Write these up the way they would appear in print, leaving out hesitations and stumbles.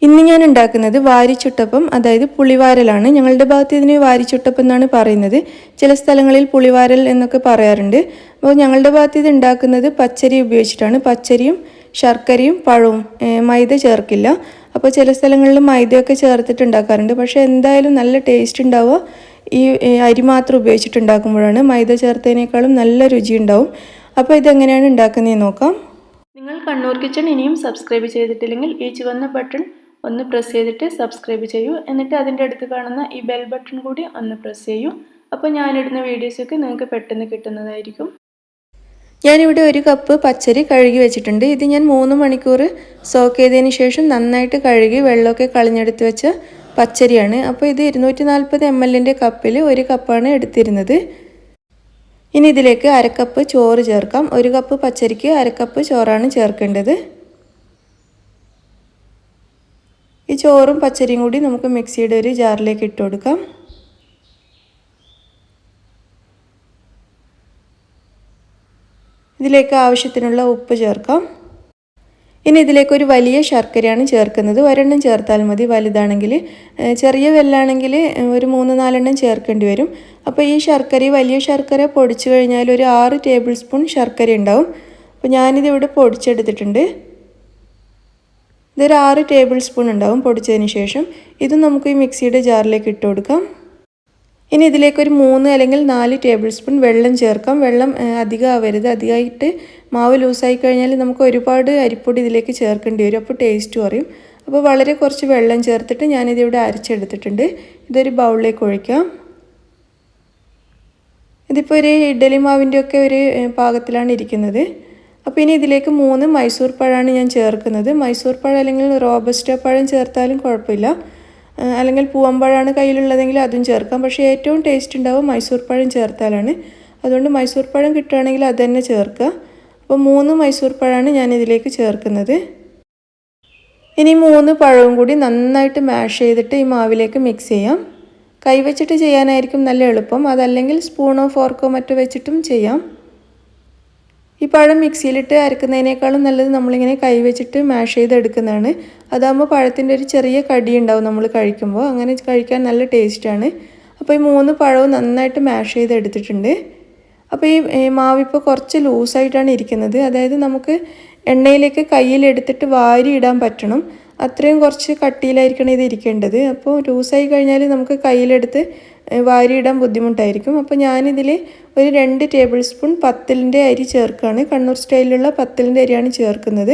ഇന്ന് ഞാൻ ഉണ്ടാക്കുന്നത് വാരിച്ചുട്ടപ്പം, അതായത് പുളിവാരലാണ്. ഞങ്ങളുടെ ഭാഗത്ത് ഇതിന് വാരിച്ചുട്ടപ്പം എന്നാണ് പറയുന്നത്. ചില സ്ഥലങ്ങളിൽ പുളിവാരൽ എന്നൊക്കെ പറയാറുണ്ട്. അപ്പോൾ ഞങ്ങളുടെ ഭാഗത്ത് ഇത് ഉണ്ടാക്കുന്നത് പച്ചരി ഉപയോഗിച്ചിട്ടാണ്. പച്ചരിയും ശർക്കരയും പഴവും, മൈദ ചേർക്കില്ല. അപ്പോൾ ചില സ്ഥലങ്ങളിൽ മൈദയൊക്കെ ചേർത്തിട്ട് ഉണ്ടാക്കാറുണ്ട്. പക്ഷേ എന്തായാലും നല്ല ടേസ്റ്റ് ഉണ്ടാവുക ഈ അരി മാത്രം ഉപയോഗിച്ചിട്ടുണ്ടാക്കുമ്പോഴാണ്. മൈദ ചേർത്തതിനേക്കാളും നല്ല രുചി ഉണ്ടാവും. അപ്പോൾ ഇതെങ്ങനെയാണ് ഉണ്ടാക്കുന്നതെന്ന് നോക്കാം. നിങ്ങൾ കണ്ണൂർ കിച്ചൺ ഇനിയും സബ്സ്ക്രൈബ് ചെയ്തിട്ടില്ലെങ്കിൽ ഈ ചുവന്ന ബട്ടൺ ഒന്ന് പ്രസ് ചെയ്തിട്ട് സബ്സ്ക്രൈബ് ചെയ്യൂ. എന്നിട്ട് അതിൻ്റെ അടുത്ത് കാണുന്ന ഈ ബെൽ ബട്ടൺ കൂടി ഒന്ന് പ്രസ് ചെയ്യൂ. അപ്പോൾ ഞാനിടുന്ന വീഡിയോസൊക്കെ നിങ്ങൾക്ക് പെട്ടെന്ന് കിട്ടുന്നതായിരിക്കും. ഞാനിവിടെ 1 കപ്പ് പച്ചരി കഴുകി വെച്ചിട്ടുണ്ട്. ഇത് ഞാൻ 3 മണിക്കൂർ സോക്ക് ചെയ്തതിന് ശേഷം നന്നായിട്ട് കഴുകി വെള്ളമൊക്കെ കളഞ്ഞെടുത്ത് വെച്ച പച്ചരിയാണ്. അപ്പോൾ ഇത് 240 ml കപ്പിൽ 1 കപ്പാണ് എടുത്തിരുന്നത്. ഇനി ഇതിലേക്ക് 1/2 കപ്പ് ചോറ് ചേർക്കാം. 1 കപ്പ് പച്ചരിക്ക് 1/2 കപ്പ് ചോറാണ് ചേർക്കേണ്ടത്. ഈ ചോറും പച്ചരിയും കൂടി നമുക്ക് മിക്സിയുടെ ഒരു ജാറിലേക്ക് ഇട്ട് കൊടുക്കാം. ഇതിലേക്ക് ആവശ്യത്തിനുള്ള ഉപ്പ് ചേർക്കാം. ഇനി ഇതിലേക്ക് ഒരു വലിയ ശർക്കരയാണ് ചേർക്കുന്നത്. ഒരെണ്ണം ചേർത്താൽ മതി വലുതാണെങ്കിൽ. ചെറിയ വെല്ലാണെങ്കിൽ ഒരു 3-4 ചേർക്കേണ്ടി വരും. അപ്പോൾ ഈ വലിയ ശർക്കര പൊടിച്ചു കഴിഞ്ഞാൽ ഒരു 6 ടേബിൾ സ്പൂൺ ശർക്കര ഉണ്ടാവും. അപ്പോൾ ഞാനിതിവിടെ പൊടിച്ചെടുത്തിട്ടുണ്ട്. ഇതൊരു 6 ടേബിൾ സ്പൂൺ ഉണ്ടാവും പൊടിച്ചതിന് ശേഷം. ഇത് നമുക്ക് ഈ മിക്സിയുടെ ജാറിലേക്ക് ഇട്ട് കൊടുക്കാം. ഇനി ഇതിലേക്ക് ഒരു 3 അല്ലെങ്കിൽ 4 ടേബിൾ സ്പൂൺ വെള്ളം ചേർക്കാം. വെള്ളം അധികം ആവരുത്. അധികമായിട്ട് മാവ് ലൂസായി കഴിഞ്ഞാൽ നമുക്ക് ഒരുപാട് അരിപ്പൊടി ഇതിലേക്ക് ചേർക്കേണ്ടി വരും. അപ്പോൾ ടേസ്റ്റ് കുറയും. അപ്പോൾ വളരെ കുറച്ച് വെള്ളം ചേർത്തിട്ട് ഞാനിതിവിടെ അരച്ചെടുത്തിട്ടുണ്ട്. ഇതൊരു ബൗളിലേക്ക് ഒഴിക്കാം. ഇതിപ്പോൾ ഒരു ഇഡ്ഡലി മാവിൻ്റെയൊക്കെ ഒരു പാകത്തിലാണ് ഇരിക്കുന്നത്. അപ്പോൾ ഇനി ഇതിലേക്ക് 3 മൈസൂർ പഴമാണ് ഞാൻ ചേർക്കുന്നത്. മൈസൂർ പഴം അല്ലെങ്കിൽ റോബസ്റ്റ പഴം ചേർത്താലും കുഴപ്പമില്ല. അല്ലെങ്കിൽ പൂവമ്പഴമാണ് കയ്യിലുള്ളതെങ്കിൽ അതും ചേർക്കാം. പക്ഷേ ഏറ്റവും ടേസ്റ്റ് ഉണ്ടാവും മൈസൂർ പഴം ചേർത്താലാണ്. അതുകൊണ്ട് മൈസൂർ പഴം കിട്ടുകയാണെങ്കിൽ അത് തന്നെ ചേർക്കുക. അപ്പോൾ 3 മൈസൂർ പഴമാണ് ഞാൻ ഇതിലേക്ക് ചേർക്കുന്നത്. ഇനി 3 പഴവും കൂടി നന്നായിട്ട് മാഷ് ചെയ്തിട്ട് ഈ മാവിലേക്ക് മിക്സ് ചെയ്യാം. കൈവച്ചിട്ട് ചെയ്യാനായിരിക്കും നല്ല എളുപ്പം. അതല്ലെങ്കിൽ സ്പൂണോ ഫോർക്കോ മറ്റോ വെച്ചിട്ടും ചെയ്യാം. ഈ പഴം മിക്സിയിലിട്ട് അരക്കുന്നതിനേക്കാളും നല്ലത് നമ്മളിങ്ങനെ കൈവച്ചിട്ട് മാഷ് ചെയ്തെടുക്കുന്നതാണ്. അതാകുമ്പോൾ പഴത്തിൻ്റെ ഒരു ചെറിയ കടി ഉണ്ടാവും നമ്മൾ കഴിക്കുമ്പോൾ. അങ്ങനെ കഴിക്കാൻ നല്ല ടേസ്റ്റാണ്. അപ്പോൾ ഈ 3 പഴവും നന്നായിട്ട് മാഷ് ചെയ്തെടുത്തിട്ടുണ്ട്. അപ്പോൾ ഈ മാവിപ്പോൾ കുറച്ച് ലൂസായിട്ടാണ് ഇരിക്കുന്നത്. അതായത് നമുക്ക് എണ്ണയിലേക്ക് കയ്യിലെടുത്തിട്ട് വാരി ഇടാൻ പറ്റണം. അത്രയും കുറച്ച് കട്ടിയിലായിരിക്കണം ഇത് ഇരിക്കേണ്ടത്. അപ്പോൾ ലൂസായി കഴിഞ്ഞാൽ നമുക്ക് കയ്യിലെടുത്ത് വാരിയിടാൻ ബുദ്ധിമുട്ടായിരിക്കും. അപ്പോൾ ഞാനിതിൽ ഒരു 2 ടേബിൾ സ്പൂൺ പത്തലിൻ്റെ അരി ചേർക്കുകയാണ്. കണ്ണൂർ സ്റ്റൈലിലുള്ള പത്തലിൻ്റെ അരിയാണ് ചേർക്കുന്നത്.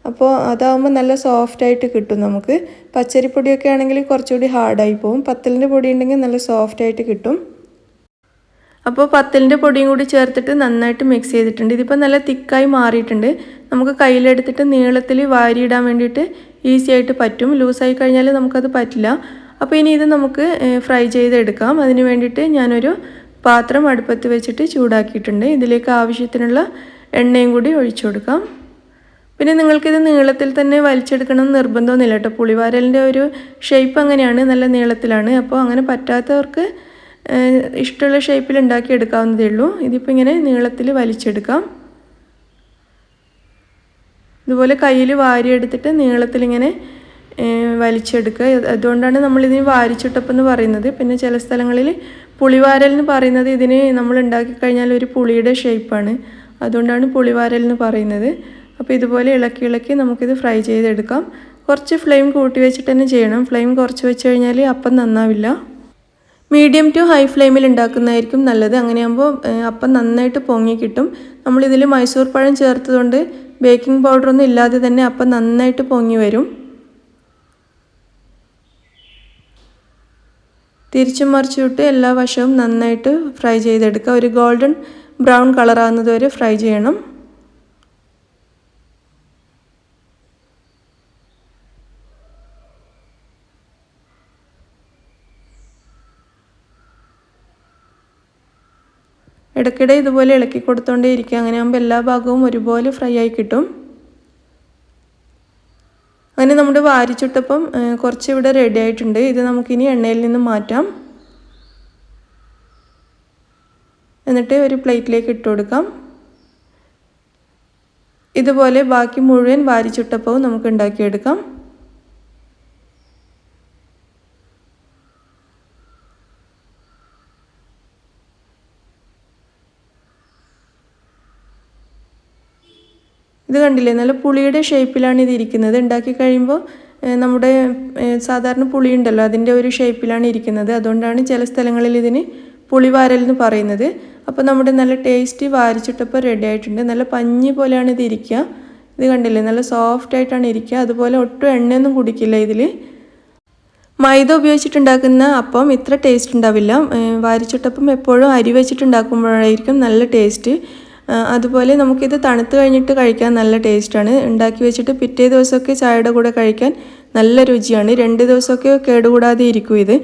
അപ്പോൾ അതാകുമ്പോൾ നല്ല സോഫ്റ്റായിട്ട് കിട്ടും നമുക്ക്. പച്ചരിപ്പൊടിയൊക്കെ ആണെങ്കിൽ കുറച്ചുകൂടി ഹാർഡായി പോകും. പത്തലിൻ്റെ പൊടി ഉണ്ടെങ്കിൽ നല്ല സോഫ്റ്റായിട്ട് കിട്ടും. അപ്പോൾ പത്തലിൻ്റെ പൊടിയും കൂടി ചേർത്തിട്ട് നന്നായിട്ട് മിക്സ് ചെയ്തിട്ടുണ്ട്. ഇതിപ്പോൾ നല്ല തിക്കായി മാറിയിട്ടുണ്ട്. നമുക്ക് കയ്യിലെടുത്തിട്ട് നീളത്തിൽ വാരിയിടാൻ വേണ്ടിയിട്ട് ഈസി ആയിട്ട് പറ്റും. ലൂസായി കഴിഞ്ഞാൽ നമുക്കത് പറ്റില്ല. അപ്പോൾ ഇനി ഇത് നമുക്ക് ഫ്രൈ ചെയ്തെടുക്കാം. അതിന് വേണ്ടിയിട്ട് ഞാനൊരു പാത്രം അടുപ്പത്ത് വെച്ചിട്ട് ചൂടാക്കിയിട്ടുണ്ട്. ഇതിലേക്ക് ആവശ്യത്തിനുള്ള എണ്ണയും കൂടി ഒഴിച്ചു കൊടുക്കാം. പിന്നെ നിങ്ങൾക്കിത് നീളത്തിൽ തന്നെ വലിച്ചെടുക്കണം എന്ന് നിർബന്ധമൊന്നുമില്ല കേട്ടോ. പുളിവാരലിൻ്റെ ഒരു ഷേപ്പ് അങ്ങനെയാണ്, നല്ല നീളത്തിലാണ്. അപ്പോൾ അങ്ങനെ പറ്റാത്തവർക്ക് ഇഷ്ടമുള്ള ഷേപ്പിൽ ഉണ്ടാക്കിയെടുക്കാവുന്നതേ ഉള്ളൂ. ഇതിപ്പോൾ ഇങ്ങനെ നീളത്തിൽ വലിച്ചെടുക്കാം. ഇതുപോലെ കയ്യിൽ വാരിയെടുത്തിട്ട് നീളത്തിലിങ്ങനെ വലിച്ചെടുക്കുക. അതുകൊണ്ടാണ് നമ്മളിതിന് വാരിച്ചുട്ടപ്പം എന്ന് പറയുന്നത്. പിന്നെ ചില സ്ഥലങ്ങളിൽ പുളിവാരൽ എന്ന് പറയുന്നത് ഇതിന് നമ്മൾ ഉണ്ടാക്കി കഴിഞ്ഞാൽ ഒരു പുളിയുടെ ഷേപ്പാണ്. അതുകൊണ്ടാണ് പുളിവാരൽ എന്ന് പറയുന്നത്. അപ്പോൾ ഇതുപോലെ ഇളക്കി നമുക്കിത് ഫ്രൈ ചെയ്തെടുക്കാം. കുറച്ച് ഫ്ലെയിം കൂട്ടി വെച്ചിട്ട് തന്നെ ചെയ്യണം. ഫ്ലെയിം കുറച്ച് വെച്ച് കഴിഞ്ഞാൽ അപ്പം നന്നാവില്ല. മീഡിയം ടു ഹൈ ഫ്ലെയിമിൽ ഉണ്ടാക്കുന്നതായിരിക്കും നല്ലത്. അങ്ങനെയാകുമ്പോൾ അപ്പം നന്നായിട്ട് പൊങ്ങി കിട്ടും. നമ്മളിതിൽ മൈസൂർ പഴം ചേർത്തതുകൊണ്ട് ബേക്കിംഗ് പൗഡറൊന്നും ഇല്ലാതെ തന്നെ അപ്പം നന്നായിട്ട് പൊങ്ങി വരും. തിരിച്ചും മറിച്ചിട്ട് എല്ലാ വശവും നന്നായിട്ട് ഫ്രൈ ചെയ്തെടുക്കുക. ഒരു ഗോൾഡൻ ബ്രൗൺ കളറാകുന്നത് വരെ ഫ്രൈ ചെയ്യണം. ഇടയ്ക്കിടെ ഇതുപോലെ ഇളക്കി കൊടുത്തോണ്ടേ ഇരിക്കുക. അങ്ങനെ ആകുമ്പോൾ എല്ലാ ഭാഗവും ഒരുപോലെ ഫ്രൈ ആയി കിട്ടും. അങ്ങനെ നമ്മുടെ വാരിച്ചുട്ടപ്പം കുറച്ച് ഇവിടെ റെഡി ആയിട്ടുണ്ട്. ഇത് നമുക്കിനി എണ്ണയിൽ നിന്ന് മാറ്റാം. എന്നിട്ട് ഒരു പ്ലേറ്റിലേക്ക് ഇട്ട് കൊടുക്കാം. ഇതുപോലെ ബാക്കി മുഴുവൻ വാരിച്ചുട്ടപ്പവും നമുക്ക് ഉണ്ടാക്കിയെടുക്കാം. ഇത് കണ്ടില്ലേ, നല്ല പുളിയുടെ ഷേപ്പിലാണ് ഇത് ഇരിക്കുന്നത്. ഉണ്ടാക്കി കഴിയുമ്പോൾ നമ്മുടെ സാധാരണ പുളി ഉണ്ടല്ലോ അതിൻ്റെ ഒരു ഷേപ്പിലാണ് ഇരിക്കുന്നത്. അതുകൊണ്ടാണ് ചില സ്ഥലങ്ങളിൽ ഇതിന് പുളിവാരൽ എന്ന് പറയുന്നത്. അപ്പോൾ നമ്മുടെ നല്ല ടേസ്റ്റി വാരിച്ചുട്ടപ്പം റെഡി ആയിട്ടുണ്ട്. നല്ല പഞ്ഞി പോലെയാണ് ഇത് ഇരിക്കുക. ഇത് കണ്ടില്ലേ, നല്ല സോഫ്റ്റ് ആയിട്ടാണ് ഇരിക്കുക. അതുപോലെ ഒട്ടും എണ്ണയൊന്നും കുടിക്കില്ല ഇതിൽ. മൈദ ഉപയോഗിച്ചിട്ടുണ്ടാക്കുന്ന അപ്പം ഇത്ര ടേസ്റ്റ് ഉണ്ടാവില്ല. വാരിച്ചുട്ടപ്പം എപ്പോഴും അരി വെച്ചിട്ടുണ്ടാക്കുമ്പോഴായിരിക്കും നല്ല ടേസ്റ്റ്. അതുപോലെ നമുക്കിത് തണുത്ത് കഴിഞ്ഞിട്ട് കഴിക്കാൻ നല്ല ടേസ്റ്റാണ്. ഉണ്ടാക്കി വെച്ചിട്ട് പിറ്റേ ദിവസമൊക്കെ ചായയുടെ കൂടെ കഴിക്കാൻ നല്ല രുചിയാണ്. 2 ദിവസമൊക്കെ കേടുകൂടാതെ ഇരിക്കും ഇത്.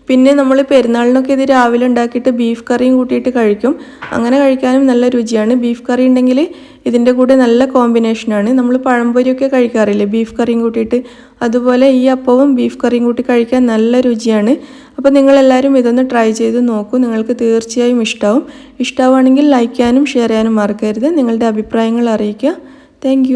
പിന്നെ നമ്മൾ പെരുന്നാളിനൊക്കെ ഇത് രാവിലെ ഉണ്ടാക്കിയിട്ട് ബീഫ് കറിയും കൂട്ടിയിട്ട് കഴിക്കും. അങ്ങനെ കഴിക്കാനും നല്ല രുചിയാണ്. ബീഫ് കറി ഉണ്ടെങ്കിൽ ഇതിൻ്റെ കൂടെ നല്ല കോമ്പിനേഷനാണ്. നമ്മൾ പഴംപൊരിയൊക്കെ കഴിക്കാറില്ലേ ബീഫ് കറിയും കൂട്ടിയിട്ട്, അതുപോലെ ഈ അപ്പവും ബീഫ് കറിയും കൂട്ടി കഴിക്കാൻ നല്ല രുചിയാണ്. അപ്പോൾ നിങ്ങളെല്ലാവരും ഇതൊന്ന് ട്രൈ ചെയ്ത് നോക്കൂ. നിങ്ങൾക്ക് തീർച്ചയായും ഇഷ്ടമാവുകയാണെങ്കിൽ ലൈക്ക് ചെയ്യാനും ഷെയർ ചെയ്യാനും മറക്കരുത്. നിങ്ങളുടെ അഭിപ്രായങ്ങൾ അറിയിക്കുക. താങ്ക്